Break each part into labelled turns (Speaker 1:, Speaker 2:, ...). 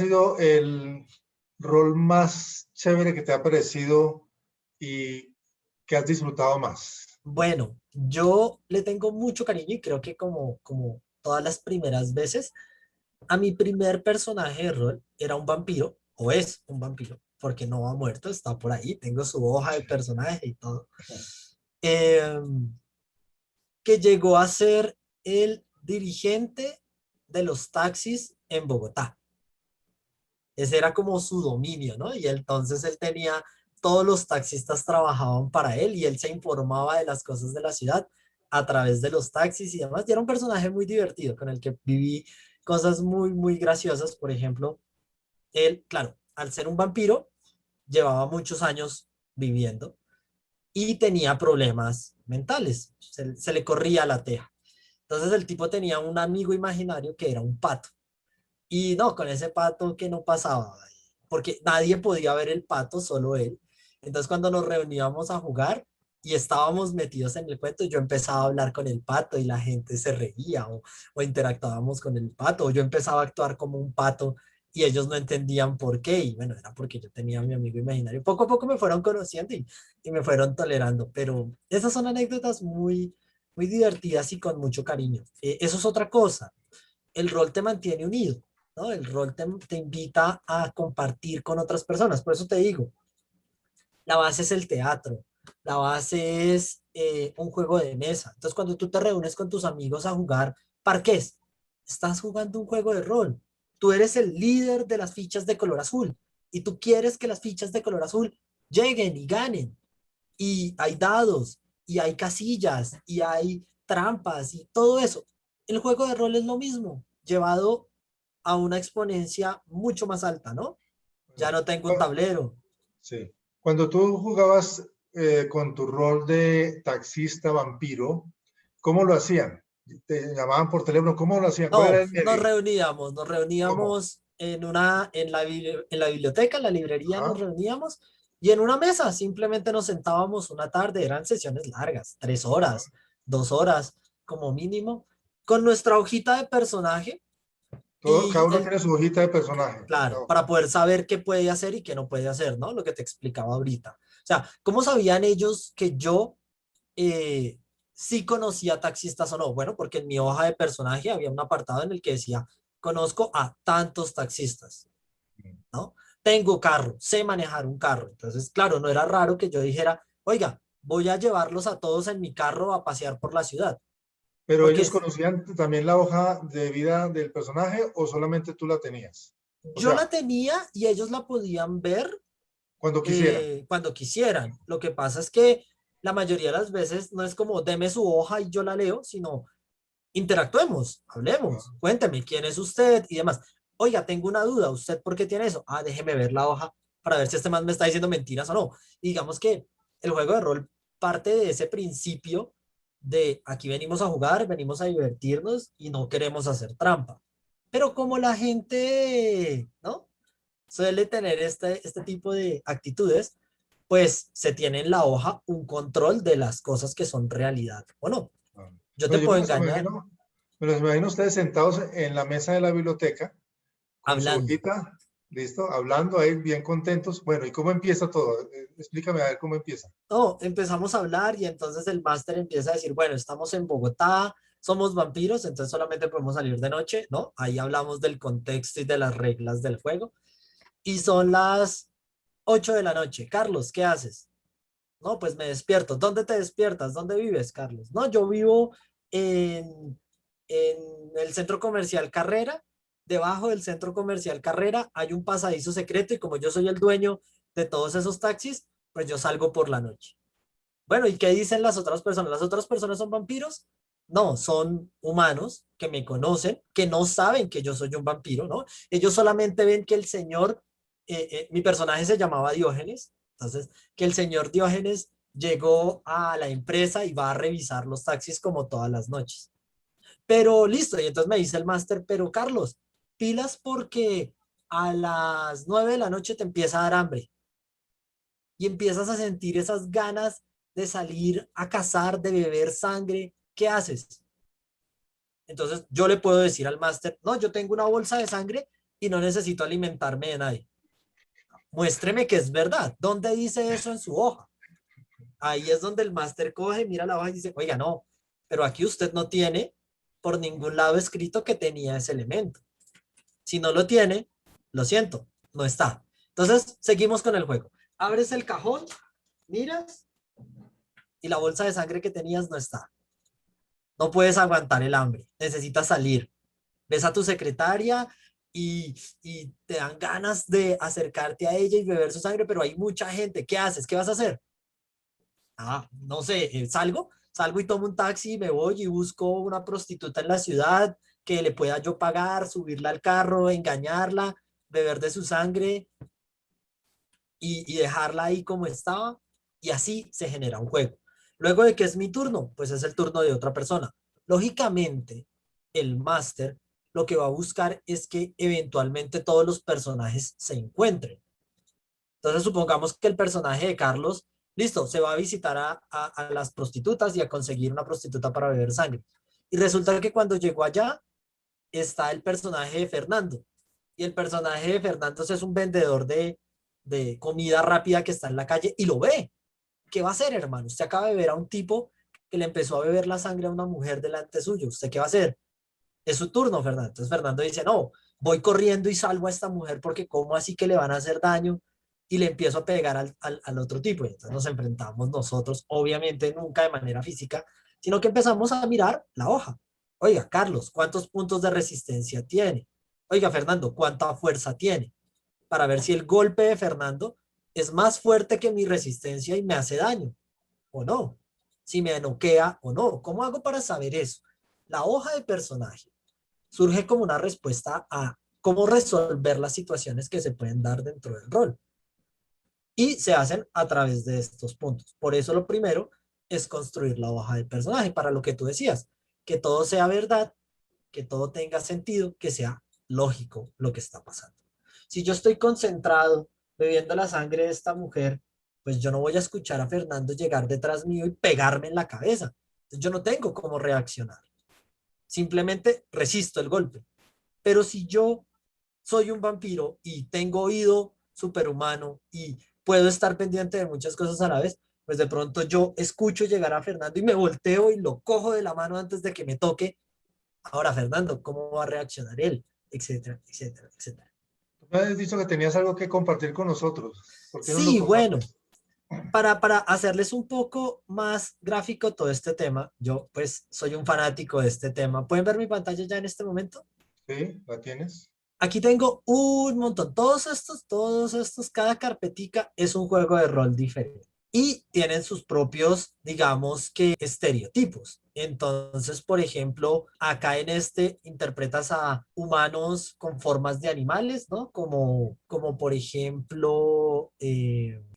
Speaker 1: ha sido el rol más chévere que te ha parecido y que has disfrutado más?
Speaker 2: Bueno, yo le tengo mucho cariño y creo que como todas las primeras veces, a mi primer personaje de rol era un vampiro, o es un vampiro, porque no ha muerto, está por ahí, tengo su hoja de personaje y todo, eh, que llegó a ser el dirigente de los taxis en Bogotá. Ese era como su dominio, ¿no? Y entonces él tenía, todos los taxistas trabajaban para él y él se informaba de las cosas de la ciudad a través de los taxis y demás. Y era un personaje muy divertido con el que viví cosas muy, muy graciosas. Por ejemplo, él, claro, al ser un vampiro, llevaba muchos años viviendo y tenía problemas mentales. Se le corría la teja. Entonces el tipo tenía un amigo imaginario que era un pato. Y no, con ese pato que no pasaba, porque nadie podía ver el pato, solo él. Entonces cuando nos reuníamos a jugar y estábamos metidos en el cuento, yo empezaba a hablar con el pato y la gente se reía o interactuábamos con el pato, o yo empezaba a actuar como un pato y ellos no entendían por qué. Y bueno, era porque yo tenía a mi amigo imaginario. Poco a poco me fueron conociendo y me fueron tolerando, pero esas son anécdotas muy, muy divertidas y con mucho cariño. Eso es otra cosa. El rol te mantiene unido, ¿no? El rol te invita a compartir con otras personas. Por eso te digo, la base es el teatro, la base es un juego de mesa. Entonces, cuando tú te reúnes con tus amigos a jugar parqués, estás jugando un juego de rol. Tú eres el líder de las fichas de color azul y tú quieres que las fichas de color azul lleguen y ganen. Y hay dados, y hay casillas, y hay trampas, y todo eso. El juego de rol es lo mismo, llevado a una exponencia mucho más alta, ¿no? Ya no tengo un tablero.
Speaker 1: Sí. Cuando tú jugabas con tu rol de taxista vampiro, ¿cómo lo hacían? ¿Te llamaban por teléfono? ¿Cómo lo hacían? ¿Cuál era
Speaker 2: No,
Speaker 1: el medio?
Speaker 2: nos
Speaker 1: ¿Cómo?
Speaker 2: reuníamos en la biblioteca, en la librería nos
Speaker 1: Ajá.
Speaker 2: reuníamos y en una mesa simplemente nos sentábamos una tarde, eran sesiones largas, 3 horas, 2 horas como mínimo, con nuestra hojita de personaje
Speaker 1: Cada
Speaker 2: y
Speaker 1: uno tiene su hojita de personaje.
Speaker 2: claro,
Speaker 1: No.
Speaker 2: para poder saber qué puede hacer y qué no puede hacer, ¿no? Lo que te explicaba ahorita. O sea, ¿cómo sabían ellos que yo eh, sí conocía taxistas o no? Bueno, porque en mi hoja de personaje había un apartado en el que decía, conozco a tantos taxistas, ¿no? Tengo carro, sé manejar un carro. Entonces, claro, no era raro que yo dijera, oiga, voy a llevarlos a todos en mi carro a pasear por la ciudad.
Speaker 1: Pero
Speaker 2: Porque
Speaker 1: ellos conocían también la hoja de vida del personaje o solamente tú la tenías. O
Speaker 2: yo
Speaker 1: sea,
Speaker 2: la tenía y ellos la podían ver
Speaker 1: cuando quisieran.
Speaker 2: cuando quisieran. Lo que pasa es que la mayoría de las veces no es como deme su hoja y yo la leo, sino interactuemos, hablemos,
Speaker 1: Ah,
Speaker 2: cuénteme quién es usted y demás. Oiga, tengo una duda, ¿usted por qué tiene eso? Ah, déjeme ver la hoja para ver si este man me está diciendo mentiras o no. Y digamos que el juego de rol parte de ese principio de aquí venimos a jugar, venimos a divertirnos y no queremos hacer trampa. Pero como la gente, ¿no? Suele tener este tipo de actitudes, pues se tiene en la hoja un control de las cosas que son realidad o no.
Speaker 1: ah.
Speaker 2: Yo
Speaker 1: No,
Speaker 2: te
Speaker 1: yo
Speaker 2: puedo engañar
Speaker 1: me los imagino ustedes sentados en la mesa de la biblioteca con su
Speaker 2: hablando.
Speaker 1: hojita, listo, hablando ahí bien contentos. Bueno, ¿y cómo empieza todo? Explícame a ver cómo empieza.
Speaker 2: No, empezamos a hablar y entonces el máster empieza a decir, bueno, estamos en Bogotá, somos vampiros, entonces solamente podemos salir de noche, ¿no? Ahí hablamos del contexto y de las reglas del juego. Y son las 8 de la noche. Carlos, ¿qué haces? No, pues me despierto. ¿Dónde te despiertas? ¿Dónde vives, Carlos? No, yo vivo en el centro comercial Carrera. Debajo del centro comercial Carrera hay un pasadizo secreto y como yo soy el dueño de todos esos taxis, pues yo salgo por la noche. Bueno, ¿y qué dicen las otras personas? ¿Las otras personas son vampiros? No, son humanos que me conocen, que no saben que yo soy un vampiro, ¿no? Ellos solamente ven que el señor, mi personaje se llamaba Diógenes, entonces, que el señor Diógenes llegó a la empresa y va a revisar los taxis como todas las noches. Pero listo, y entonces me dice el máster, pero Carlos, pilas porque a las 9 de la noche te empieza a dar hambre y empiezas a sentir esas ganas de salir a cazar, de beber sangre, ¿qué haces? Entonces yo le puedo decir al máster, no, yo tengo una bolsa de sangre y no necesito alimentarme de nadie. Muéstreme que es verdad. ¿Dónde dice eso en su hoja? Ahí es donde el máster coge, mira la hoja y dice, oiga, no, pero aquí usted no tiene por ningún lado escrito que tenía ese elemento. Si no lo tiene, lo siento, no está. Entonces, seguimos con el juego. Abres el cajón, miras y la bolsa de sangre que tenías no está. No puedes aguantar el hambre, necesitas salir. Ves a tu secretaria y te dan ganas de acercarte a ella y beber su sangre, pero hay mucha gente. ¿Qué haces? ¿Qué vas a hacer? No sé, salgo y tomo un taxi, me voy y busco una prostituta en la ciudad que le pueda yo pagar, subirla al carro, engañarla, beber de su sangre y dejarla ahí como estaba. Y así se genera un juego. Luego de que es mi turno, pues es el turno de otra persona. Lógicamente, el máster lo que va a buscar es que eventualmente todos los personajes se encuentren. Entonces, supongamos que el personaje de Carlos, listo, se va a visitar a las prostitutas y a conseguir una prostituta para beber sangre. Y resulta que cuando llegó allá, está el personaje de Fernando. Y el personaje de Fernando es un vendedor de comida rápida que está en la calle y lo ve. ¿Qué va a hacer, hermano? Usted acaba de ver a un tipo que le empezó a beber la sangre a una mujer delante suyo. ¿Usted qué va a hacer? Es su turno, Fernando. Entonces Fernando dice, no, voy corriendo y salvo a esta mujer porque cómo así que le van a hacer daño y le empiezo a pegar al otro tipo. Y entonces nos enfrentamos nosotros, obviamente nunca de manera física, sino que empezamos a mirar la hoja. Oiga, Carlos, ¿cuántos puntos de resistencia tiene? Oiga, Fernando, ¿cuánta fuerza tiene? Para ver si el golpe de Fernando es más fuerte que mi resistencia y me hace daño o no. Si me noquea o no. ¿Cómo hago para saber eso? La hoja de personaje surge como una respuesta a cómo resolver las situaciones que se pueden dar dentro del rol. Y se hacen a través de estos puntos. Por eso lo primero es construir la hoja de personaje, para lo que tú decías, que todo sea verdad, que todo tenga sentido, que sea lógico lo que está pasando. Si yo estoy concentrado bebiendo la sangre de esta mujer, pues yo no voy a escuchar a Fernando llegar detrás mío y pegarme en la cabeza. Entonces yo no tengo cómo reaccionar. Simplemente resisto el golpe. Pero si yo soy un vampiro y tengo oído superhumano y puedo estar pendiente de muchas cosas a la vez, pues de pronto yo escucho llegar a Fernando y me volteo y lo cojo de la mano antes de que me toque. Ahora, Fernando, ¿cómo va a reaccionar él? Etcétera, etcétera, etcétera.
Speaker 1: Tú me has dicho que tenías algo que compartir con nosotros. ¿Por qué no lo
Speaker 2: Sí, bueno,
Speaker 1: compartes?
Speaker 2: para hacerles un poco más gráfico todo este tema, yo pues soy un fanático de este tema. ¿Pueden ver mi pantalla ya en este momento?
Speaker 1: ¿Sí? ¿La tienes?
Speaker 2: Aquí tengo un montón. Todos estos, cada carpetica es un juego de rol diferente. Y tienen sus propios, digamos que, estereotipos. Entonces, por ejemplo, acá en este interpretas a humanos con formas de animales, ¿no? Como por ejemplo,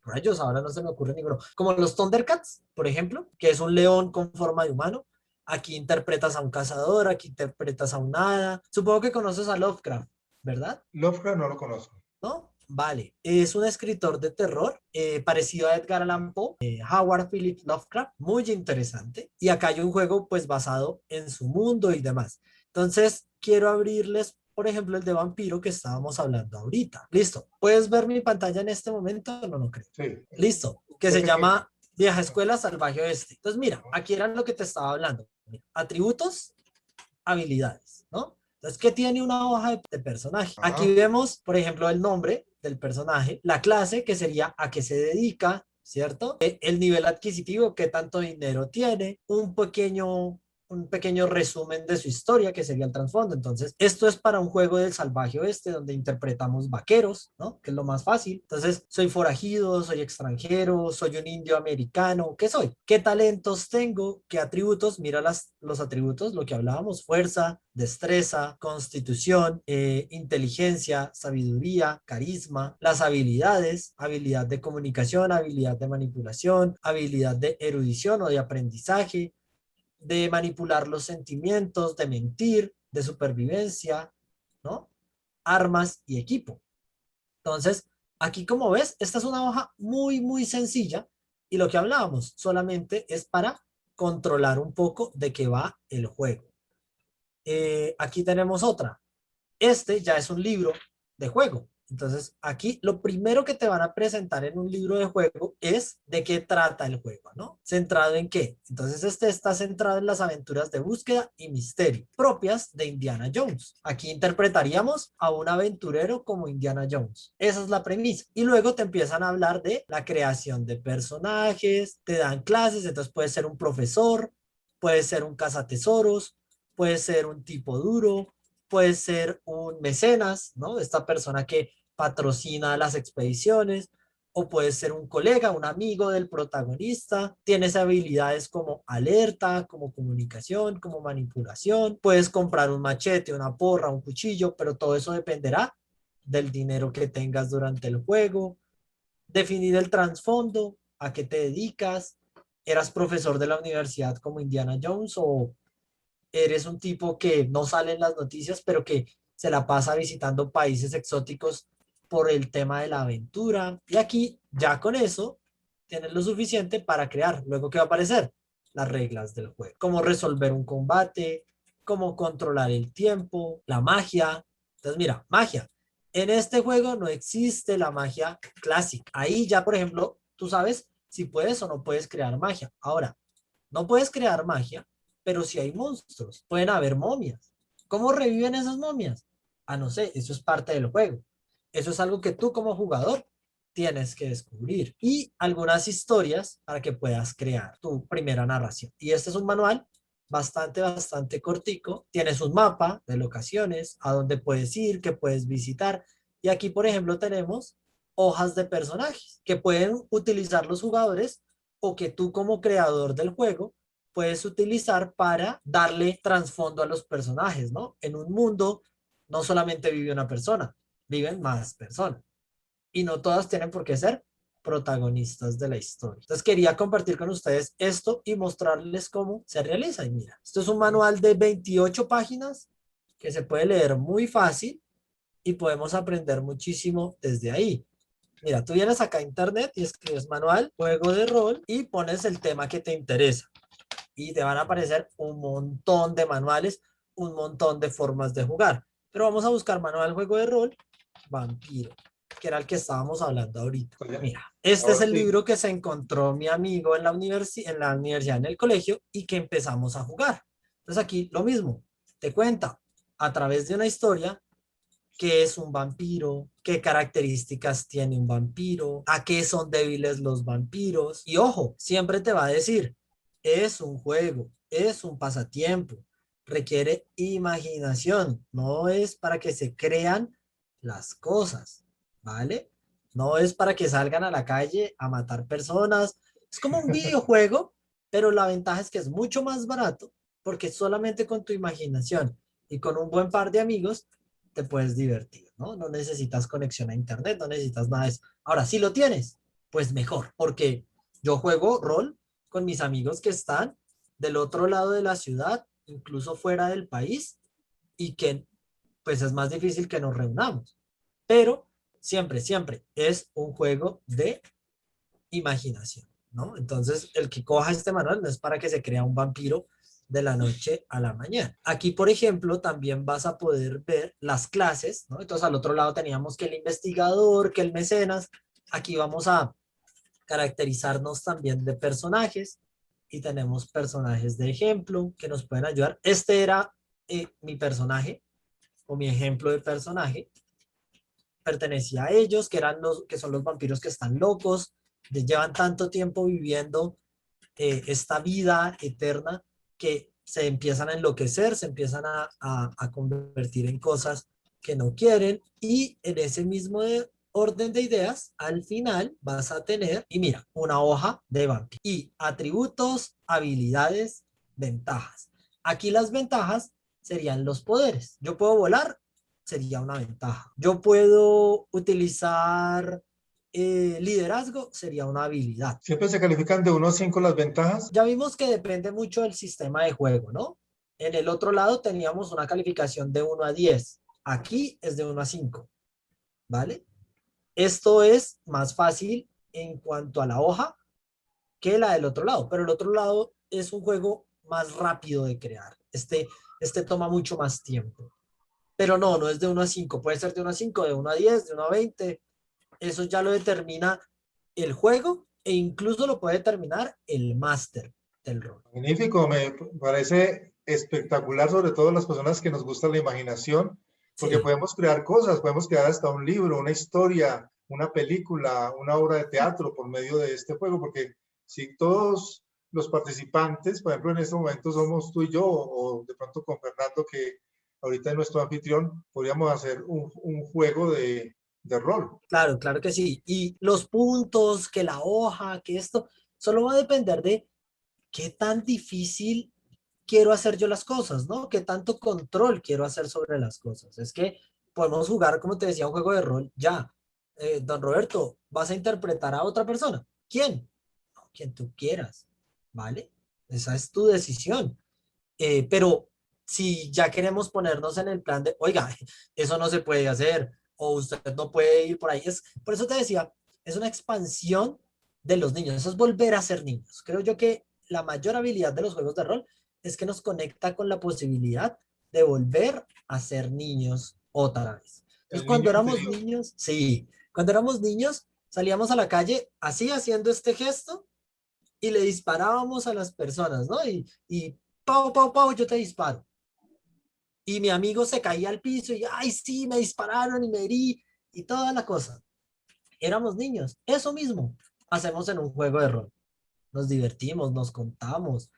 Speaker 2: rayos, ahora no se me ocurre ninguno. Como los Thundercats, por ejemplo, que es un león con forma de humano. Aquí interpretas a un cazador, aquí interpretas a un hada. Supongo que conoces a Lovecraft, ¿verdad?
Speaker 1: Lovecraft no lo conozco.
Speaker 2: ¿No? Vale. Es un escritor de terror parecido a Edgar Allan Poe, Howard Phillips Lovecraft, muy interesante. Y acá hay un juego pues basado en su mundo y demás. Entonces, quiero abrirles, por ejemplo, el de vampiro que estábamos hablando ahorita. Listo. ¿Puedes ver mi pantalla en este momento? No, no creo.
Speaker 1: Sí.
Speaker 2: Listo. Que
Speaker 1: Qué
Speaker 2: se
Speaker 1: pequeño.
Speaker 2: llama Vieja Escuela Salvaje Oeste. Entonces, mira, aquí era lo que te estaba hablando. Mira, atributos, habilidades, ¿no? Entonces, ¿qué tiene una hoja de personaje? Aquí
Speaker 1: Ajá.
Speaker 2: vemos, por ejemplo, el nombre del personaje, la clase, que sería a qué se dedica, ¿cierto? El nivel adquisitivo, qué tanto dinero tiene, un pequeño resumen de su historia, que sería el trasfondo. Entonces, esto es para un juego del salvaje oeste, donde interpretamos vaqueros, ¿no? Que es lo más fácil. Entonces, soy forajido, soy extranjero, soy un indio americano, ¿qué soy? ¿Qué talentos tengo? ¿Qué atributos? Mira los atributos, lo que hablábamos, fuerza, destreza, constitución, inteligencia, sabiduría, carisma, las habilidades, habilidad de comunicación, habilidad de manipulación, habilidad de erudición o de aprendizaje, de manipular los sentimientos, de mentir, de supervivencia, ¿no? Armas y equipo. Entonces, aquí como ves, esta es una hoja muy, muy sencilla y lo que hablábamos solamente es para controlar un poco de qué va el juego. Aquí tenemos otra. Este ya es un libro de juego. Entonces, aquí lo primero que te van a presentar en un libro de juego es de qué trata el juego, ¿no? ¿Centrado en qué? Entonces, este está centrado en las aventuras de búsqueda y misterio propias de Indiana Jones. Aquí interpretaríamos a un aventurero como Indiana Jones. Esa es la premisa. Y luego te empiezan a hablar de la creación de personajes, te dan clases, entonces puedes ser un profesor, puedes ser un cazatesoros, puedes ser un tipo duro, puede ser un mecenas, ¿no? Esta persona que patrocina las expediciones, o puede ser un colega, un amigo del protagonista. Tienes habilidades como alerta, como comunicación, como manipulación. Puedes comprar un machete, una porra, un cuchillo, pero todo eso dependerá del dinero que tengas durante el juego. Definir el trasfondo, a qué te dedicas. ¿Eras profesor de la universidad como Indiana Jones o eres un tipo que no sale en las noticias, pero que se la pasa visitando países exóticos por el tema de la aventura? Y aquí, ya con eso, tienes lo suficiente para crear. Luego, ¿qué va a aparecer? Las reglas del juego. Cómo resolver un combate, cómo controlar el tiempo, la magia. Entonces, mira, magia. En este juego no existe la magia clásica. Ahí ya, por ejemplo, tú sabes si puedes o no puedes crear magia. Ahora, no puedes crear magia, pero si hay monstruos, pueden haber momias. ¿Cómo reviven esas momias? Ah, no sé, eso es parte del juego. Eso es algo que tú como jugador tienes que descubrir. Y algunas historias para que puedas crear tu primera narración. Y este es un manual bastante cortico. Tienes un mapa de locaciones, a dónde puedes ir, qué puedes visitar. Y aquí, por ejemplo, tenemos hojas de personajes que pueden utilizar los jugadores o que tú como creador del juego puedes utilizar para darle trasfondo a los personajes, ¿no? En un mundo no solamente vive una persona, viven más personas y no todas tienen por qué ser protagonistas de la historia. Entonces quería compartir con ustedes esto y mostrarles cómo se realiza. Y mira, esto es un manual de 28 páginas que se puede leer muy fácil y podemos aprender muchísimo desde ahí. Mira, tú vienes acá a internet y escribes manual, juego de rol y pones el tema que te interesa y te van a aparecer un montón de manuales, un montón de formas de jugar. Pero vamos a buscar manual juego de rol, vampiro, que era el que estábamos hablando ahorita.
Speaker 1: Oye,
Speaker 2: Mira, este es
Speaker 1: ahora
Speaker 2: el
Speaker 1: sí,
Speaker 2: libro que se encontró mi amigo en la universidad, en el colegio, y que empezamos a jugar. Entonces aquí lo mismo, te cuenta a través de una historia qué es un vampiro, qué características tiene un vampiro, a qué son débiles los vampiros. Y ojo, siempre te va a decir, es un juego, es un pasatiempo, requiere imaginación, no es para que se crean las cosas, ¿vale? No es para que salgan a la calle a matar personas. Es como un videojuego, pero la ventaja es que es mucho más barato porque solamente con tu imaginación y con un buen par de amigos te puedes divertir, ¿no? No necesitas conexión a internet, no necesitas nada de eso. Ahora, si lo tienes, pues mejor, porque yo juego rol con mis amigos que están del otro lado de la ciudad, incluso fuera del país, y que pues es más difícil que nos reunamos. Pero siempre es un juego de imaginación, ¿no? Entonces, el que coja este manual no es para que se crea un vampiro de la noche a la mañana. Aquí, por ejemplo, también vas a poder ver las clases, ¿no? Entonces, al otro lado teníamos que el investigador, que el mecenas. Aquí vamos a caracterizarnos también de personajes y tenemos personajes de ejemplo que nos pueden ayudar. Este era mi personaje o mi ejemplo de personaje, pertenecía a ellos, que eran que son los vampiros que están locos, llevan tanto tiempo viviendo esta vida eterna que se empiezan a enloquecer, se empiezan a convertir en cosas que no quieren y en ese mismo orden de ideas, al final vas a tener, y mira, una hoja de vampiro y atributos, habilidades, ventajas. Aquí las ventajas serían los poderes. Yo puedo volar, sería una ventaja. Yo puedo utilizar liderazgo, sería una habilidad.
Speaker 1: siempre se califican de 1 a 5 las ventajas.
Speaker 2: Ya vimos que depende mucho del sistema de juego, ¿no? En el otro lado teníamos una calificación de 1 a 10. Aquí es de 1 a 5, ¿vale? Esto es más fácil en cuanto a la hoja que la del otro lado, pero el otro lado es un juego más rápido de crear. Este toma mucho más tiempo. pero no, no es de 1 a 5, puede ser de 1 a 5, de 1 a 10, de 1 a 20. Eso ya lo determina el juego e incluso lo puede determinar el máster del rol.
Speaker 1: Magnífico, me parece espectacular, sobre todo las personas que nos gusta la imaginación, porque
Speaker 2: Sí,
Speaker 1: podemos crear cosas, podemos crear hasta un libro, una historia, una película, una obra de teatro por medio de este juego, porque si todos los participantes, por ejemplo, en este momento somos tú y yo, o de pronto con Fernando, que ahorita es nuestro anfitrión, podríamos hacer un juego de rol.
Speaker 2: claro, claro que sí. Y los puntos, que la hoja, que esto, solo va a depender de qué tan difícil quiero hacer yo las cosas, ¿no? ¿Qué tanto control quiero hacer sobre las cosas? Es que podemos jugar, como te decía, un juego de rol ya. Don Roberto, vas a interpretar a otra persona. ¿Quién? No, quien tú quieras, ¿vale? Esa es tu decisión. Pero si ya queremos ponernos en el plan de, oiga, eso no se puede hacer, o usted no puede ir por ahí. Por eso te decía, es una expansión de los niños, eso es volver a ser niños. Creo yo que la mayor habilidad de los juegos de rol es que nos conecta con la posibilidad de volver a ser niños otra vez. Entonces,
Speaker 1: El
Speaker 2: cuando
Speaker 1: niño
Speaker 2: éramos
Speaker 1: interior.
Speaker 2: niños, sí, cuando éramos niños, salíamos a la calle así haciendo este gesto y le disparábamos a las personas, ¿no? Y pau, pau, pau, yo te disparo. Y mi amigo se caía al piso y, ay, sí, me dispararon y me herí y toda la cosa. Éramos niños. Eso mismo hacemos en un juego de rol. Nos divertimos, nos contamos,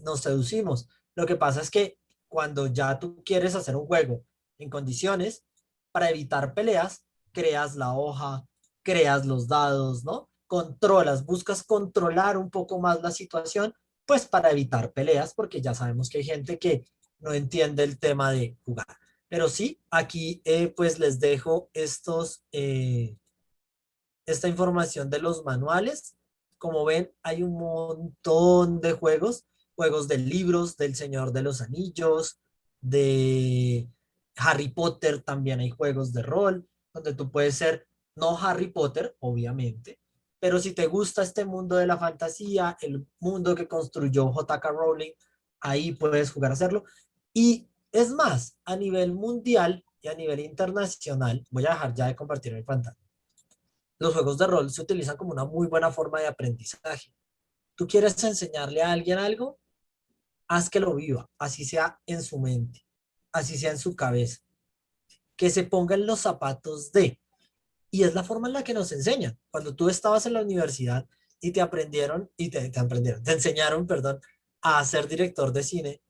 Speaker 2: nos seducimos. Lo que pasa es que cuando ya tú quieres hacer un juego en condiciones, para evitar peleas, creas la hoja, creas los dados, ¿no? Controlas, buscas controlar un poco más la situación, pues para evitar peleas, porque ya sabemos que hay gente que no entiende el tema de jugar. Pero sí, aquí pues les dejo esta información de los manuales. Como ven, hay un montón de juegos, juegos de libros, del Señor de los Anillos, de Harry Potter, también hay juegos de rol, donde tú puedes ser, no Harry Potter, obviamente, pero si te gusta este mundo de la fantasía, el mundo que construyó J.K. Rowling, ahí puedes jugar a hacerlo. Y es más, a nivel mundial y a nivel internacional, voy a dejar ya de compartir mi pantalla, los juegos de rol se utilizan como una muy buena forma de aprendizaje. Tú quieres enseñarle a alguien algo, haz que lo viva, así sea en su mente, así sea en su cabeza, que se ponga en los zapatos de. Y es la forma en la que nos enseñan. Cuando tú estabas en la universidad y te aprendieron, te enseñaron, perdón, a ser director de cine,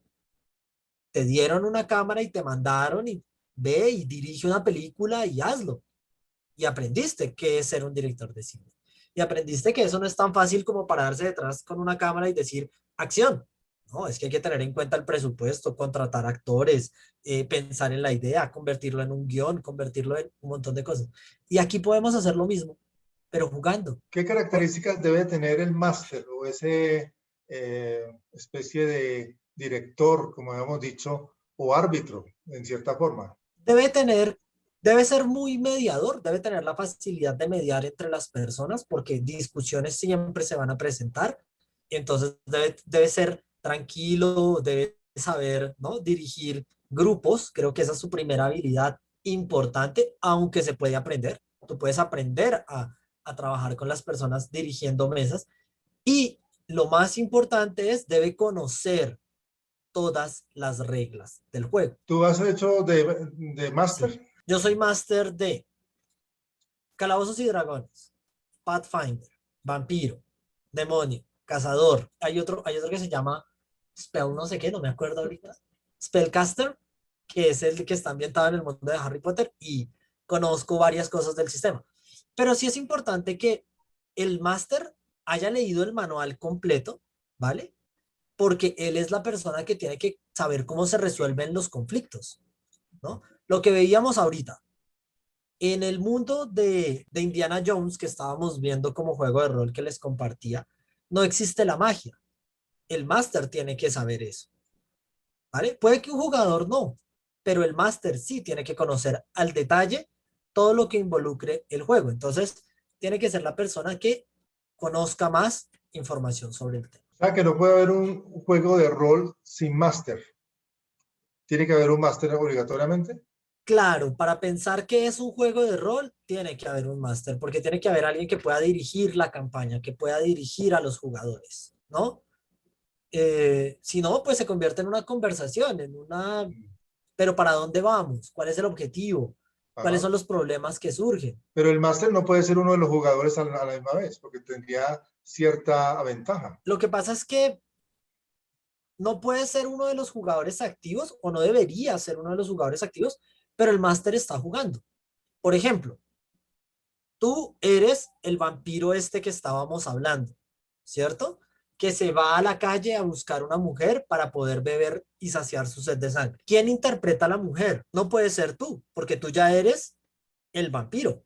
Speaker 2: te dieron una cámara y te mandaron y ve y dirige una película y hazlo. Y aprendiste qué es ser un director de cine. Y aprendiste que eso no es tan fácil como pararse detrás con una cámara y decir acción. No, es que hay que tener en cuenta el presupuesto, contratar actores, pensar en la idea, convertirlo en un guión, convertirlo en un montón de cosas. Y aquí podemos hacer lo mismo, pero jugando.
Speaker 1: ¿Qué características debe tener el máster o ese especie de director, como habíamos dicho, o árbitro, en cierta forma?
Speaker 2: Debe tener, debe ser muy mediador, debe tener la facilidad de mediar entre las personas porque discusiones siempre se van a presentar. Entonces debe ser tranquilo, debe saber, ¿no? Dirigir grupos. Creo que esa es su primera habilidad importante, aunque se puede aprender. Tú puedes aprender a trabajar con las personas dirigiendo mesas. Y lo más importante es, debe conocer todas las reglas del juego.
Speaker 1: ¿Tú has hecho de máster?
Speaker 2: Sí. Yo soy máster de Calabozos y Dragones, Pathfinder, Vampiro, Demonio, Cazador. Hay otro que se llama Spell no sé qué, no me acuerdo ahorita. Spellcaster, que es el que está ambientado en el mundo de Harry Potter y conozco varias cosas del sistema. Pero sí es importante que el máster haya leído el manual completo, ¿vale? Porque él es la persona que tiene que saber cómo se resuelven los conflictos, ¿no? Lo que veíamos ahorita, en el mundo de Indiana Jones que estábamos viendo como juego de rol que les compartía, no existe la magia. El máster tiene que saber eso, ¿vale? Puede que un jugador no, pero el máster sí tiene que conocer al detalle todo lo que involucre el juego. Entonces, tiene que ser la persona que conozca más información sobre el tema.
Speaker 1: O sea, que no puede haber un juego de rol sin máster. Tiene que haber un máster obligatoriamente.
Speaker 2: Claro, para pensar que es un juego de rol, tiene que haber un máster, porque tiene que haber alguien que pueda dirigir la campaña, que pueda dirigir a los jugadores, ¿no? Si no, pues se convierte en una conversación, en una, pero ¿para dónde vamos? ¿Cuál es el objetivo? ¿Cuáles
Speaker 1: Ajá.
Speaker 2: son los problemas que surgen?
Speaker 1: Pero el máster no puede ser uno de los jugadores a la misma vez, porque tendría cierta ventaja.
Speaker 2: Lo que pasa es que no puede ser uno de los jugadores activos o no debería ser uno de los jugadores activos, pero el máster está jugando. Por ejemplo, tú eres el vampiro este que estábamos hablando, ¿cierto? Que se va a la calle a buscar una mujer para poder beber y saciar su sed de sangre. ¿Quién interpreta a la mujer? No puede ser tú, porque tú ya eres el vampiro.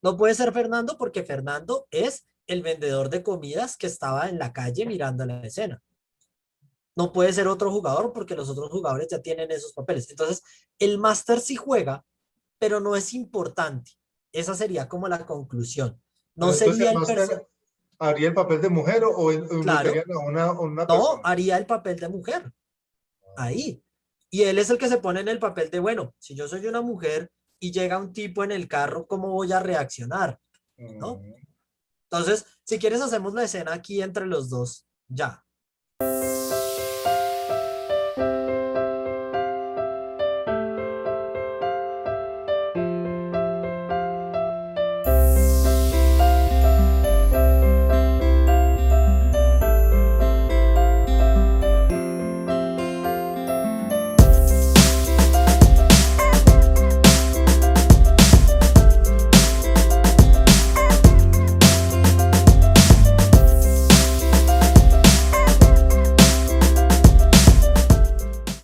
Speaker 2: No puede ser Fernando porque Fernando es el vendedor de comidas que estaba en la calle mirando la escena. No puede ser otro jugador porque los otros jugadores ya tienen esos papeles. Entonces, el máster sí juega, pero no es importante. Esa sería como la conclusión. No
Speaker 1: Pero entonces
Speaker 2: sería
Speaker 1: el
Speaker 2: el personaje,
Speaker 1: máster haría el papel de mujer o involucrarían
Speaker 2: claro,
Speaker 1: a una
Speaker 2: no
Speaker 1: persona.
Speaker 2: haría el papel de mujer ahí. Y él es el que se pone en el papel de, bueno, si yo soy una mujer y llega un tipo en el carro, ¿cómo voy a reaccionar? ¿No?
Speaker 1: Mm.
Speaker 2: Entonces, si quieres, hacemos la escena aquí entre los dos. Ya.